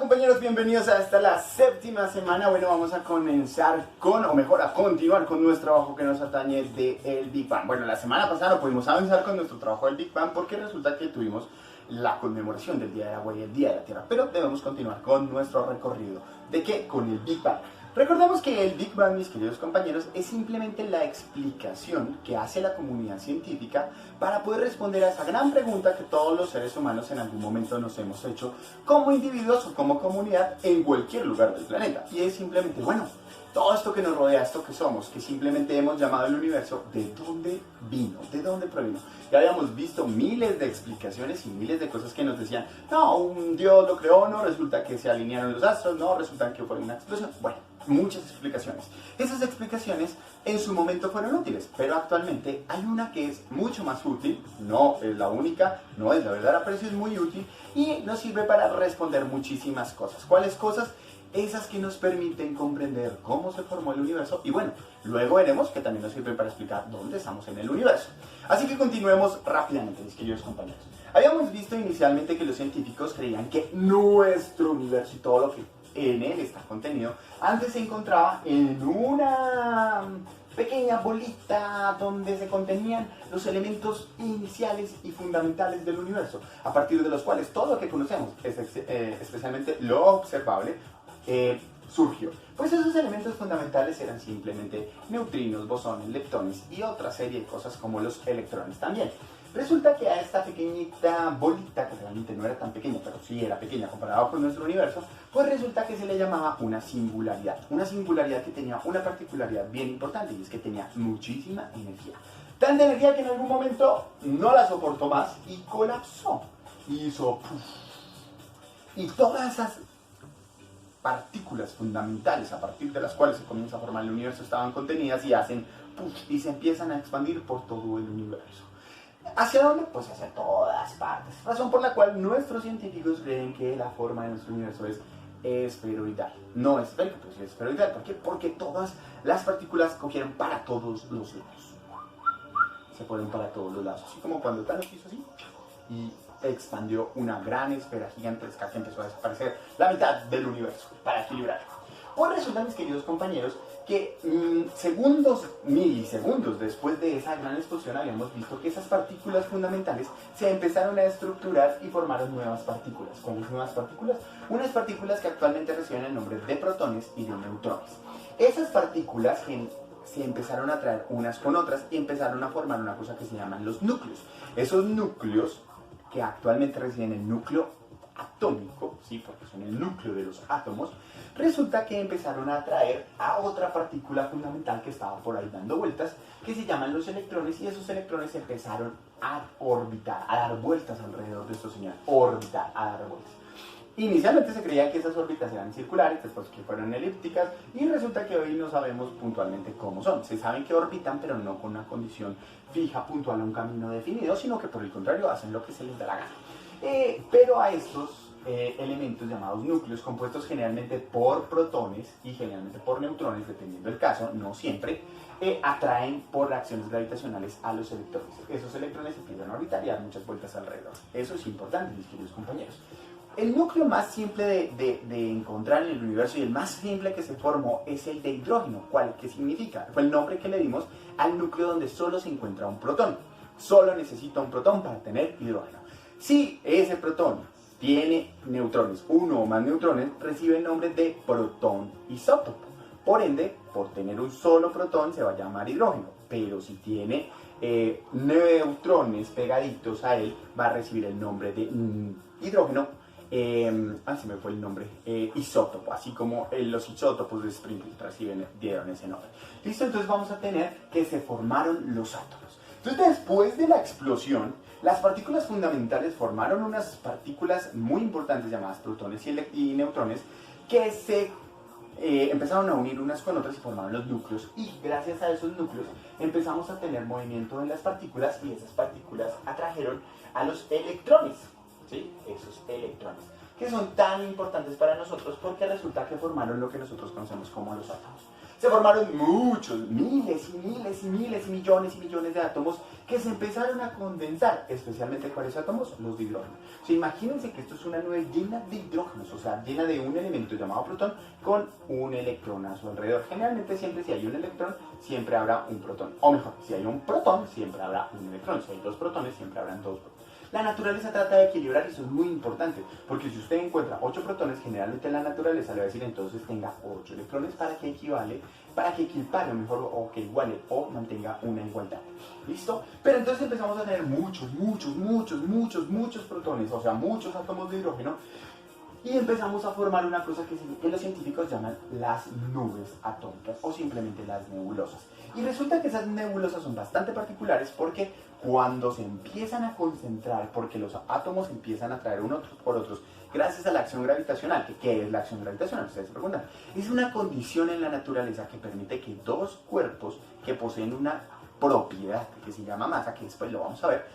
Compañeros, bienvenidos a esta la séptima semana. Bueno, vamos a comenzar con, o mejor, a continuar con nuestro trabajo que nos atañe del Big Bang. Bueno, la semana pasada no pudimos avanzar con nuestro trabajo del Big Bang porque resulta que tuvimos la conmemoración del Día del Agua y el Día de la Tierra. Pero debemos continuar con nuestro recorrido. ¿De qué? Con el Big Bang. Recordemos que el Big Bang, mis queridos compañeros, es simplemente la explicación que hace la comunidad científica para poder responder a esa gran pregunta que todos los seres humanos en algún momento nos hemos hecho como individuos o como comunidad en cualquier lugar del planeta. Y es simplemente, bueno, todo esto que nos rodea, esto que somos, que simplemente hemos llamado el universo, ¿de dónde vino? ¿De dónde provino? Ya habíamos visto miles de explicaciones y miles de cosas que nos decían, no, un Dios lo creó, no, resulta que se alinearon los astros, no, resulta que fue una explosión. Bueno, muchas explicaciones. Esas explicaciones en su momento fueron útiles, pero actualmente hay una que es mucho más útil, no es la única, no es la verdadera, pero sí es muy útil y nos sirve para responder muchísimas cosas. ¿Cuáles cosas? Esas que nos permiten comprender cómo se formó el universo y bueno, luego veremos que también nos sirven para explicar dónde estamos en el universo. Así que continuemos rápidamente, mis queridos compañeros. Habíamos visto inicialmente que los científicos creían que nuestro universo y todo lo que en él está contenido antes se encontraba en una pequeña bolita donde se contenían los elementos iniciales y fundamentales del universo, a partir de los cuales todo lo que conocemos, especialmente lo observable, surgió. Pues esos elementos fundamentales eran simplemente neutrinos, bosones, leptones y otra serie de cosas como los electrones también. Resulta que a esta pequeñita bolita, que realmente no era tan pequeña, pero sí era pequeña comparado con nuestro universo, pues resulta que se le llamaba una singularidad que tenía una particularidad bien importante y es que tenía muchísima energía. Tanta energía que en algún momento no la soportó más y colapsó. Hizo puff. Y todas esas partículas fundamentales a partir de las cuales se comienza a formar el universo estaban contenidas y hacen puff y se empiezan a expandir por todo el universo. ¿Hacia dónde? Pues hacia todas partes. Razón por la cual nuestros científicos creen que la forma de nuestro universo es esferoidal. No esférico, pues es esferoidal. ¿Por qué? Porque todas las partículas cogieron para todos los lados. Se fueron para todos los lados. Así como cuando Thanos hizo así y expandió una gran esfera gigantesca que empezó a desaparecer la mitad del universo para equilibrarlo. Pues resulta, mis queridos compañeros, que segundos, milisegundos después de esa gran explosión habíamos visto que esas partículas fundamentales se empezaron a estructurar y formaron nuevas partículas. ¿Cuáles nuevas partículas? Unas partículas que actualmente reciben el nombre de protones y de neutrones. Esas partículas se empezaron a atraer unas con otras y empezaron a formar una cosa que se llaman los núcleos. Esos núcleos que actualmente reciben el núcleo atómico, ¿sí? Porque son el núcleo de los átomos, resulta que empezaron a atraer a otra partícula fundamental que estaba por ahí dando vueltas, que se llaman los electrones, y esos electrones empezaron a orbitar, a dar vueltas alrededor de estos señores, orbitar, a dar vueltas. Inicialmente se creía que esas órbitas eran circulares, después que fueron elípticas, y resulta que hoy no sabemos puntualmente cómo son. Se saben que orbitan, pero no con una condición fija, puntual, a un camino definido, sino que por el contrario hacen lo que se les da la gana. Pero a estos elementos llamados núcleos, compuestos generalmente por protones y generalmente por neutrones, dependiendo del caso, no siempre, atraen por reacciones gravitacionales a los electrones. Esos electrones empiezan a orbitar y a dar muchas vueltas alrededor. Eso es importante, mis queridos compañeros. El núcleo más simple de encontrar en el universo y el más simple que se formó es el de hidrógeno. ¿Cuál? ¿Qué significa? Fue el nombre que le dimos al núcleo donde solo se encuentra un protón. Solo necesita un protón para tener hidrógeno. Si ese protón tiene neutrones, uno o más neutrones, recibe el nombre de protón isótopo. Por ende, por tener un solo protón se va a llamar hidrógeno. Pero si tiene neutrones pegaditos a él, va a recibir el nombre de hidrógeno. Se me fue el nombre, isótopo, así como los isótopos de Springfield dieron ese nombre. ¿Listo? Entonces vamos a tener que se formaron los átomos. Entonces, después de la explosión, las partículas fundamentales formaron unas partículas muy importantes llamadas protones y neutrones que se empezaron a unir unas con otras y formaron los núcleos, y gracias a esos núcleos empezamos a tener movimiento en las partículas y esas partículas atrajeron a los electrones, ¿sí? Esos electrones que son tan importantes para nosotros porque resulta que formaron lo que nosotros conocemos como los átomos. se formaron muchos, miles y miles y miles y millones de átomos que se empezaron a condensar, especialmente ¿cuáles átomos? Los de hidrógeno. O sea, imagínense que esto es una nube llena de hidrógenos, o sea, llena de un elemento llamado protón con un electrón a su alrededor. Generalmente siempre si hay un electrón, siempre habrá un protón. O mejor, si hay un protón, siempre habrá un electrón. Si hay dos protones, siempre habrán dos protones. La naturaleza trata de equilibrar y eso es muy importante, porque si usted encuentra 8 protones, generalmente la naturaleza le va a decir entonces tenga 8 electrones para que equipare mejor o que iguale o mantenga una igualdad. ¿Listo? Pero entonces empezamos a tener muchos protones, o sea, muchos átomos de hidrógeno, y empezamos a formar una cosa que los científicos llaman las nubes atómicas o simplemente las nebulosas. Y resulta que esas nebulosas son bastante particulares porque cuando se empiezan a concentrar, porque los átomos empiezan a atraer unos por otros gracias a la acción gravitacional, ¿qué es la acción gravitacional? Ustedes se preguntan. Es una condición en la naturaleza que permite que dos cuerpos que poseen una propiedad que se llama masa, que después lo vamos a ver,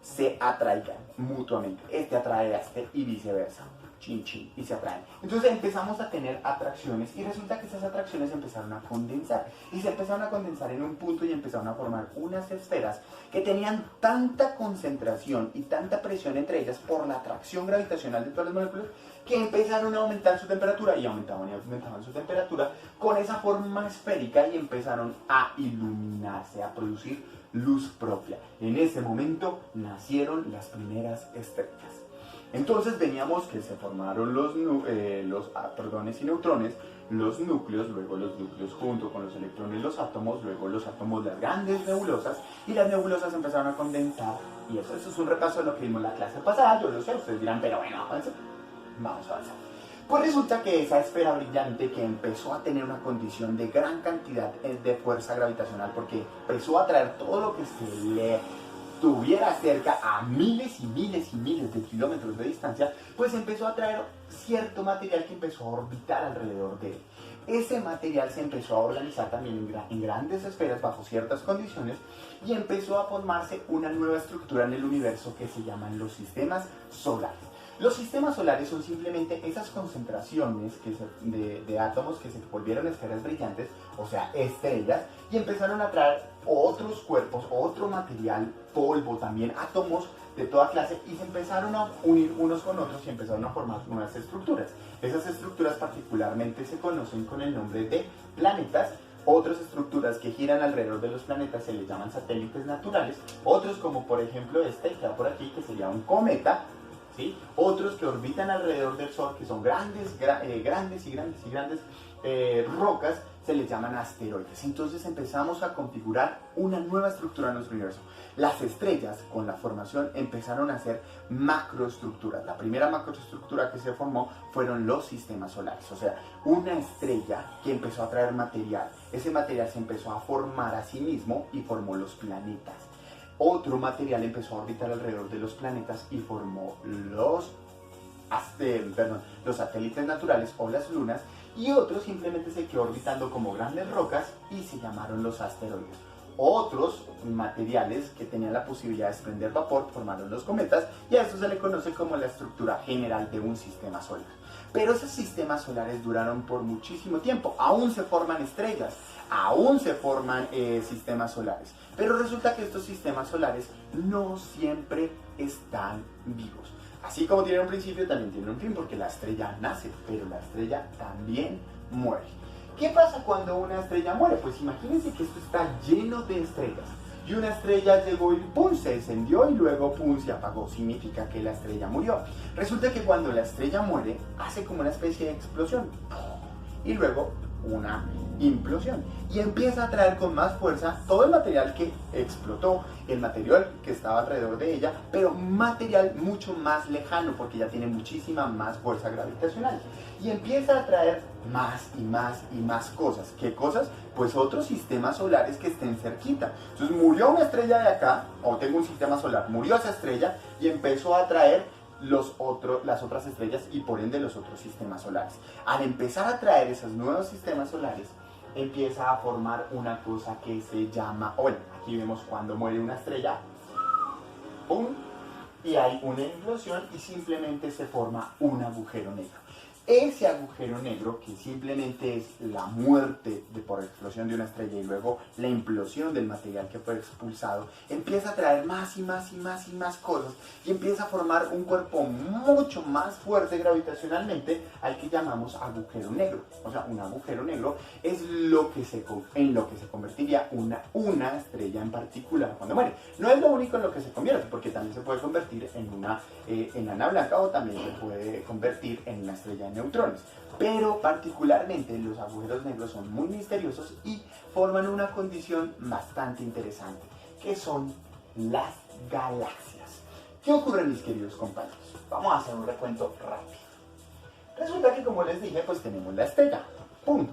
se atraigan mutuamente. Este atrae a este y viceversa. Chin chin, y se atraen. Entonces empezamos a tener atracciones y resulta que esas atracciones empezaron a condensar y se empezaron a condensar en un punto y empezaron a formar unas esferas que tenían tanta concentración y tanta presión entre ellas por la atracción gravitacional de todas las moléculas que empezaron a aumentar su temperatura y aumentaban su temperatura con esa forma esférica y empezaron a iluminarse, a producir luz propia. En ese momento nacieron las primeras estrellas. Entonces veníamos que se formaron los protones y neutrones, los núcleos, luego los núcleos junto con los electrones, los átomos, luego los átomos, las grandes nebulosas, y las nebulosas empezaron a condensar, y eso es un repaso de lo que vimos en la clase pasada, yo lo sé, ustedes dirán, pero bueno, vamos a avanzar. Pues resulta que esa esfera brillante que empezó a tener una condición de gran cantidad de fuerza gravitacional, porque empezó a atraer todo lo que se le tuviera cerca a miles y miles y miles de kilómetros de distancia, pues empezó a traer cierto material que empezó a orbitar alrededor de él. Ese material se empezó a organizar también en grandes esferas bajo ciertas condiciones y empezó a formarse una nueva estructura en el universo que se llaman los sistemas solares. Los sistemas solares son simplemente esas concentraciones de átomos que se volvieron esferas brillantes, o sea, estrellas, y empezaron a traer otros cuerpos, otro material, polvo también, átomos de toda clase, y se empezaron a unir unos con otros y empezaron a formar nuevas estructuras. Esas estructuras particularmente se conocen con el nombre de planetas. Otras estructuras que giran alrededor de los planetas se les llaman satélites naturales. Otros, como por ejemplo este que está por aquí, que sería un cometa, ¿sí? Otros que orbitan alrededor del Sol, que son grandes rocas, se les llaman asteroides. Entonces empezamos a configurar una nueva estructura en nuestro universo. Las estrellas, con la formación, empezaron a ser macroestructuras. La primera macroestructura que se formó fueron los sistemas solares. O sea, una estrella que empezó a traer material. Ese material se empezó a formar a sí mismo y formó los planetas. Otro material empezó a orbitar alrededor de los planetas y formó los satélites naturales o las lunas, y otro simplemente se quedó orbitando como grandes rocas y se llamaron los asteroides. Otros materiales que tenían la posibilidad de desprender vapor formaron los cometas, y a esto se le conoce como la estructura general de un sistema solar. Pero esos sistemas solares duraron por muchísimo tiempo. Aún se forman estrellas, aún se forman sistemas solares. Pero resulta que estos sistemas solares no siempre están vivos. Así como tienen un principio, también tienen un fin, porque la estrella nace, pero la estrella también muere. ¿Qué pasa cuando una estrella muere? Pues imagínense que esto está lleno de estrellas. Y una estrella llegó y ¡pum! Se encendió y luego ¡pum! Se apagó. Significa que la estrella murió. Resulta que cuando la estrella muere, hace como una especie de explosión. Y luego una implosión. Y empieza a traer con más fuerza todo el material que explotó, el material que estaba alrededor de ella, pero material mucho más lejano, porque ya tiene muchísima más fuerza gravitacional. Y empieza a traer más y más y más cosas. ¿Qué cosas? Pues otros sistemas solares que estén cerquita. Entonces murió una estrella de acá, o tengo un sistema solar, murió esa estrella y empezó a traer las otras estrellas y por ende los otros sistemas solares. Al empezar a traer esos nuevos sistemas solares, empieza a formar una cosa que se llama, bueno, aquí vemos cuando muere una estrella, ¡pum! Y hay una implosión y simplemente se forma un agujero negro. Ese agujero negro, que simplemente es la muerte por explosión de una estrella y luego la implosión del material que fue expulsado, empieza a traer más y más y más y más cosas y empieza a formar un cuerpo mucho más fuerte gravitacionalmente al que llamamos agujero negro. O sea, un agujero negro es en lo que se convertiría una estrella en particular cuando muere. No es lo único en lo que se convierte, porque también se puede convertir en una enana blanca o también se puede convertir en una estrella de neutrones, pero particularmente los agujeros negros son muy misteriosos y forman una condición bastante interesante, que son las galaxias. ¿Qué ocurre, mis queridos compañeros? Vamos a hacer un recuento rápido. Resulta que, como les dije, pues tenemos la estrella, ¡pum!,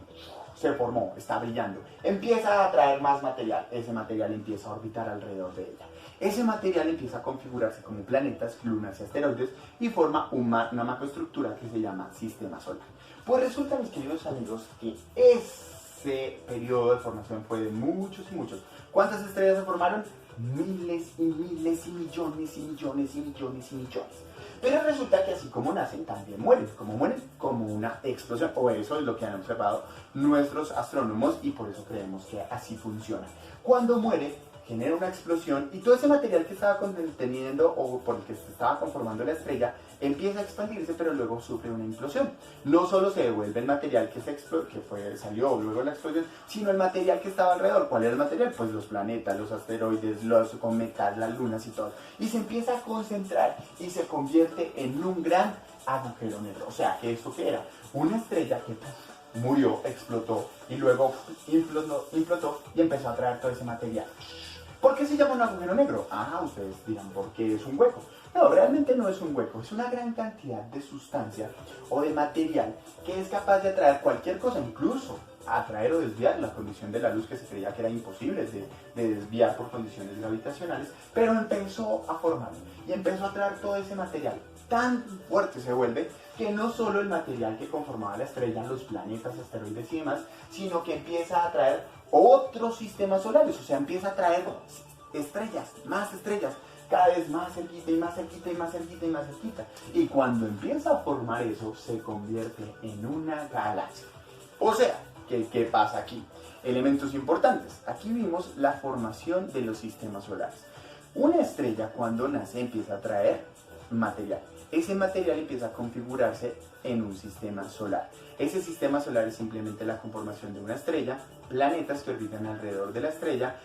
se formó, está brillando, empieza a atraer más material, ese material empieza a orbitar alrededor de ella. Ese material empieza a configurarse como planetas, lunas y asteroides y forma una macroestructura que se llama sistema solar. Pues resulta, mis queridos amigos, que ese periodo de formación fue de muchos y muchos. ¿Cuántas estrellas se formaron? Miles y miles y millones y millones y millones y millones. Pero resulta que así como nacen, también mueren. ¿Cómo mueren? Como una explosión. O eso es lo que han observado nuestros astrónomos y por eso creemos que así funciona. Cuando muere, genera una explosión y todo ese material que estaba conteniendo o por el que se estaba conformando la estrella empieza a expandirse, pero luego sufre una implosión. No solo se devuelve el material que salió luego de la explosión, sino el material que estaba alrededor. ¿Cuál era el material? Pues los planetas, los asteroides, los cometas, las lunas y todo. Y se empieza a concentrar y se convierte en un gran agujero negro. O sea, ¿que esto qué era? Una estrella que murió, explotó y luego implotó y empezó a traer todo ese material. ¿Por qué se llama un agujero negro? Ah, ustedes dirán, porque es un hueco. No, realmente no es un hueco, es una gran cantidad de sustancia o de material que es capaz de atraer cualquier cosa, incluso atraer o desviar la condición de la luz que se creía que era imposible de desviar por condiciones gravitacionales, pero empezó a formar y empezó a traer todo ese material. Tan fuerte se vuelve que no solo el material que conformaba la estrella, los planetas, asteroides y demás, sino que empieza a atraer otros sistemas solares, o sea, empieza a traer estrellas, cada vez más cerquita y más cerquita y más cerquita y más cerquita. Y cuando empieza a formar eso, se convierte en una galaxia. O sea, ¿qué pasa aquí? Elementos importantes. Aquí vimos la formación de los sistemas solares. Una estrella cuando nace empieza a traer material. Ese material empieza a configurarse en un sistema solar. Ese sistema solar es simplemente la conformación de una estrella, planetas que orbitan alrededor de la estrella,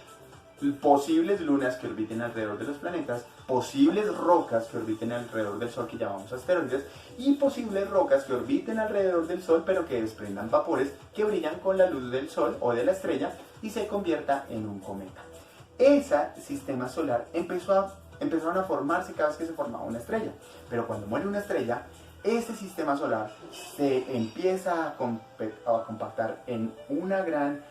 posibles lunas que orbiten alrededor de los planetas, posibles rocas que orbiten alrededor del Sol que llamamos asteroides y posibles rocas que orbiten alrededor del Sol pero que desprendan vapores que brillan con la luz del Sol o de la estrella y se convierta en un cometa. Ese sistema solar empezaron a formarse cada vez que se formaba una estrella, pero cuando muere una estrella, este sistema solar se empieza a compactar en una gran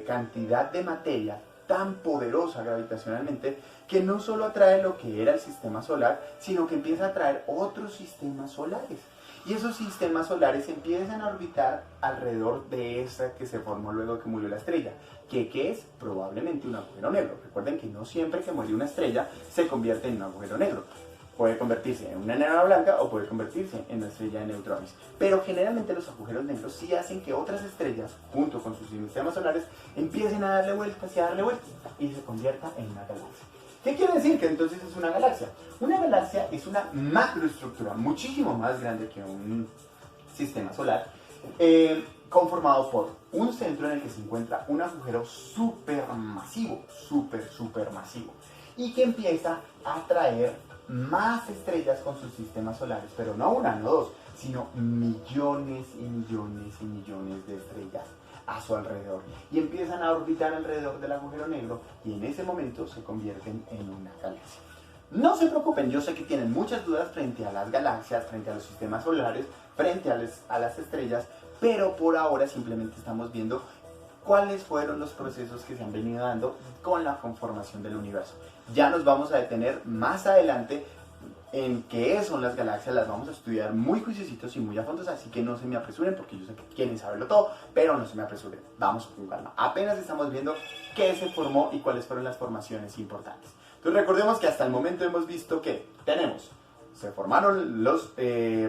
cantidad de materia tan poderosa gravitacionalmente que no solo atrae lo que era el sistema solar, sino que empieza a atraer otros sistemas solares. Y esos sistemas solares empiezan a orbitar alrededor de esa que se formó luego que murió la estrella. ¿Qué es? Probablemente un agujero negro. Recuerden que no siempre que muere una estrella se convierte en un agujero negro. Puede convertirse en una enana blanca o puede convertirse en una estrella de neutrones. Pero generalmente los agujeros negros sí hacen que otras estrellas, junto con sus sistemas solares, empiecen a darle vueltas y a darle vueltas y se convierta en una galaxia. ¿Qué quiere decir que entonces es una galaxia? Una galaxia es una macroestructura muchísimo más grande que un sistema solar, conformado por un centro en el que se encuentra un agujero supermasivo, súper masivo, y que empieza a atraer más estrellas con sus sistemas solares, pero no una, no dos, sino millones y millones y millones de estrellas a su alrededor y empiezan a orbitar alrededor del agujero negro y en ese momento se convierten en una galaxia. No se preocupen, yo sé que tienen muchas dudas frente a las galaxias, frente a los sistemas solares, frente a las estrellas, pero por ahora simplemente estamos viendo cuáles fueron los procesos que se han venido dando con la conformación del universo. Ya nos vamos a detener más adelante en qué son las galaxias, las vamos a estudiar muy juiciositos y muy a fondo, así que no se me apresuren porque yo sé que quieren saberlo todo, pero no se me apresuren, vamos con calma. Apenas estamos viendo qué se formó y cuáles fueron las formaciones importantes. Entonces recordemos que hasta el momento hemos visto que tenemos se formaron los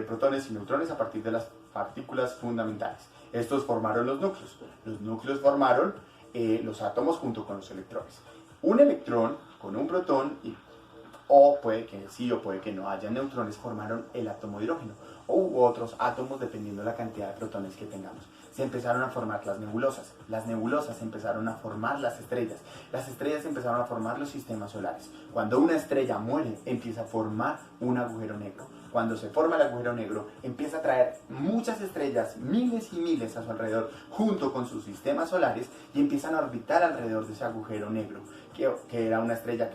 protones y neutrones a partir de las partículas fundamentales. Estos formaron los núcleos. Los núcleos formaron los átomos junto con los electrones. Un electrón con un protón o puede que sí o puede que no haya neutrones, formaron el átomo de hidrógeno u otros átomos dependiendo de la cantidad de protones que tengamos. Se empezaron a formar las nebulosas empezaron a formar las estrellas empezaron a formar los sistemas solares. Cuando una estrella muere, empieza a formar un agujero negro. Cuando se forma el agujero negro, empieza a traer muchas estrellas, miles y miles a su alrededor, junto con sus sistemas solares, y empiezan a orbitar alrededor de ese agujero negro, que era una estrella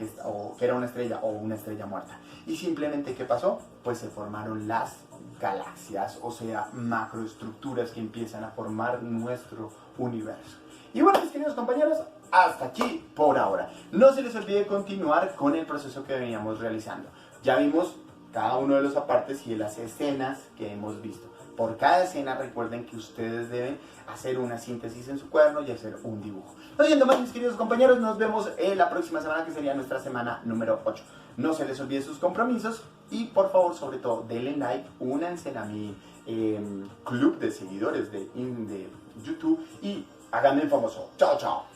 o una estrella muerta. Y simplemente, ¿qué pasó? Pues se formaron las galaxias, o sea, macroestructuras que empiezan a formar nuestro universo. Y bueno, mis queridos compañeros, hasta aquí por ahora. No se les olvide continuar con el proceso que veníamos realizando. Ya vimos cada uno de los apartes y de las escenas que hemos visto. Por cada escena recuerden que ustedes deben hacer una síntesis en su cuaderno y hacer un dibujo. No siendo más, mis queridos compañeros, nos vemos la próxima semana, que sería nuestra semana número 8. No se les olvide sus compromisos y por favor, sobre todo, denle like, únanse a mi club de seguidores de YouTube y háganme famoso. Chao, chao.